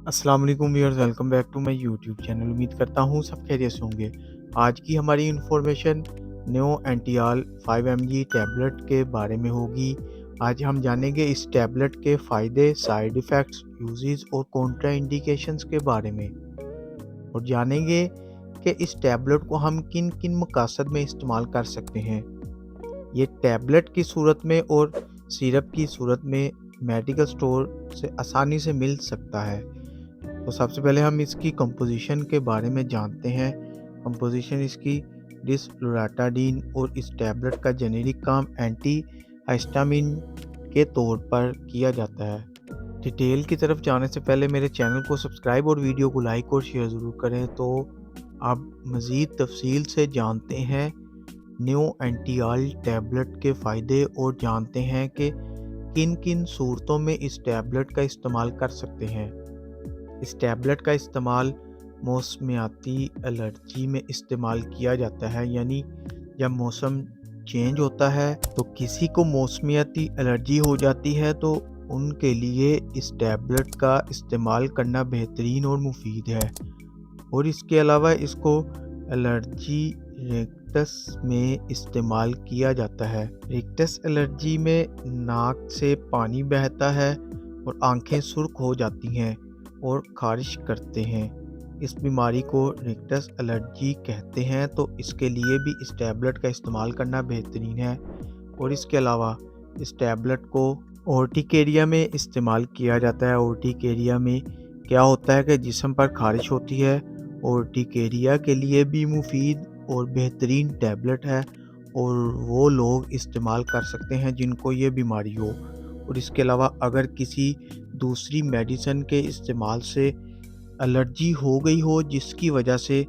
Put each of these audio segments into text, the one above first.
अस्सलाम वालेकुम viewers, welcome back to my YouTube channel. उम्मीद करता हूँ सब खैरियत से होंगे। आज की हमारी इन्फॉर्मेशन न्यू एंटियाल 5 mg टैबलेट के बारे में होगी। आज हम जानेंगे इस टैबलेट के फ़ायदे, साइड इफ़ेक्ट्स, यूजेस और कॉन्ट्रा इंडिकेशंस के बारे में, और जानेंगे कि इस टैबलेट को हम किन किन मकासद में इस्तेमाल कर सकते हैं। ये टैबलेट की सूरत में और सिरप की सूरत में मेडिकल स्टोर से आसानी से मिल सकता है। तो सबसे पहले हम इसकी कंपोजिशन के बारे में जानते हैं। कंपोजिशन इसकी डिसफ्लोराटाडीन, और इस टैबलेट का जेनेरिक काम एंटी हिस्टामिन के तौर पर किया जाता है। डिटेल की तरफ जाने से पहले मेरे चैनल को सब्सक्राइब और वीडियो को लाइक और शेयर ज़रूर करें। तो आप मज़ीद तफसील से जानते हैं न्यू एंटियाल टैबलेट के फ़ायदे, और जानते हैं कि किन किन सूरतों में इस टैबलेट का इस्तेमाल कर सकते हैं। इस टैबलेट का इस्तेमाल मौसमियाती एलर्जी में इस्तेमाल किया जाता है, यानी जब मौसम चेंज होता है तो किसी को मौसमियाती एलर्जी हो जाती है तो उनके लिए इस टैबलेट का इस्तेमाल करना बेहतरीन और मुफीद है। और इसके अलावा इसको एलर्जी रेक्टस में इस्तेमाल किया जाता है। रेक्टस एलर्जी में नाक से पानी बहता है और आंखें सुर्ख हो जाती हैं और खारिश करते हैं। इस बीमारी को रेक्टस एलर्जी कहते हैं, तो इसके लिए भी इस टैबलेट का इस्तेमाल करना बेहतरीन है। और इसके अलावा इस टैबलेट को ओर्टिकेरिया में इस्तेमाल किया जाता है। ओर्टिकेरिया में क्या होता है कि जिस्म पर खारिश होती है, ओर्टिकेरिया के लिए भी मुफीद और बेहतरीन टैबलेट है, और वो लोग इस्तेमाल कर सकते हैं जिनको ये बीमारी हो। और इसके अलावा अगर किसी दूसरी मेडिसिन के इस्तेमाल से एलर्जी हो गई हो जिसकी वजह से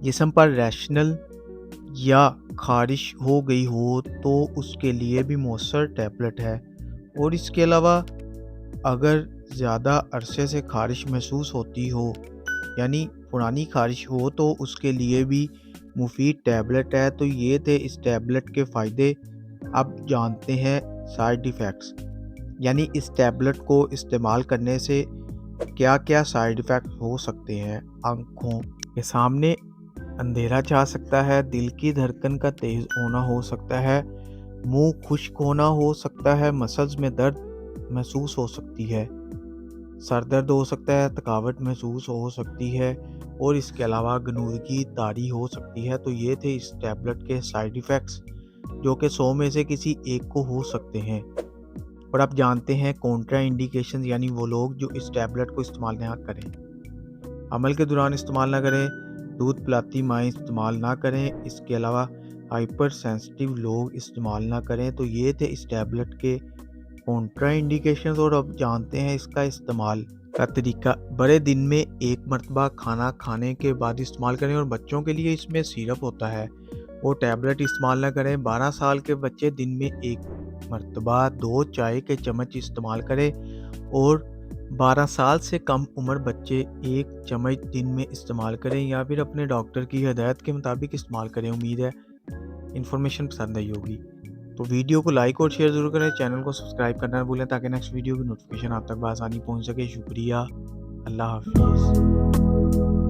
जिस्म पर रैशनल या खारिश हो गई हो, तो उसके लिए भी मौसर टैबलेट है। और इसके अलावा अगर ज़्यादा अरसे से खारिश महसूस होती हो, यानी पुरानी खारिश हो, तो उसके लिए भी मुफीद टैबलेट है। तो ये थे इस टैबलेट के फ़ायदे। अब जानते हैं साइड इफ़ेक्ट्स, यानी इस टैबलेट को इस्तेमाल करने से क्या क्या साइड इफ़ेक्ट हो सकते हैं। आँखों के सामने अंधेरा छा सकता है, दिल की धड़कन का तेज़ होना हो सकता है, मुंह खुश्क होना हो सकता है, मसल्स में दर्द महसूस हो सकती है, सर दर्द हो सकता है, थकावट महसूस हो सकती है, और इसके अलावा गनूदगी तारी हो सकती है। तो ये थे इस टैबलेट के साइड इफ़ेक्ट्स, जो कि 100 में से किसी एक को हो सकते हैं। और आप जानते हैं कॉन्ट्रा इंडिकेशन, यानी वो लोग जो इस टैबलेट को इस्तेमाल ना करें। अमल के दौरान इस्तेमाल ना करें, दूध पिलाती माएँ इस्तेमाल ना करें, इसके अलावा हाइपर सेंसिटिव लोग इस्तेमाल ना करें। तो ये थे इस टैबलेट के कॉन्ट्रा इंडिकेशंस। और अब जानते हैं इसका इस्तेमाल का तरीका। बड़े दिन में एक मरतबा खाना खाने के बाद इस्तेमाल करें, और बच्चों के लिए इसमें सिरप होता है, वो टैबलेट इस्तेमाल ना करें। 12 साल के बच्चे दिन में एक मरतबा 2 चाय के चम्मच इस्तेमाल करें, और 12 साल से कम उम्र बच्चे 1 चम्मच दिन में इस्तेमाल करें, या फिर अपने डॉक्टर की हिदायत के मुताबिक इस्तेमाल करें। उम्मीद है इन्फॉर्मेशन पसंद आई होगी। तो वीडियो को लाइक और शेयर ज़रूर करें, चैनल को सब्सक्राइब करना ना भूलें ताकि नेक्स्ट वीडियो की नोटिफिकेशन आप तक बआसानी पहुंच सके। शुक्रिया, अल्लाह हाफिज़।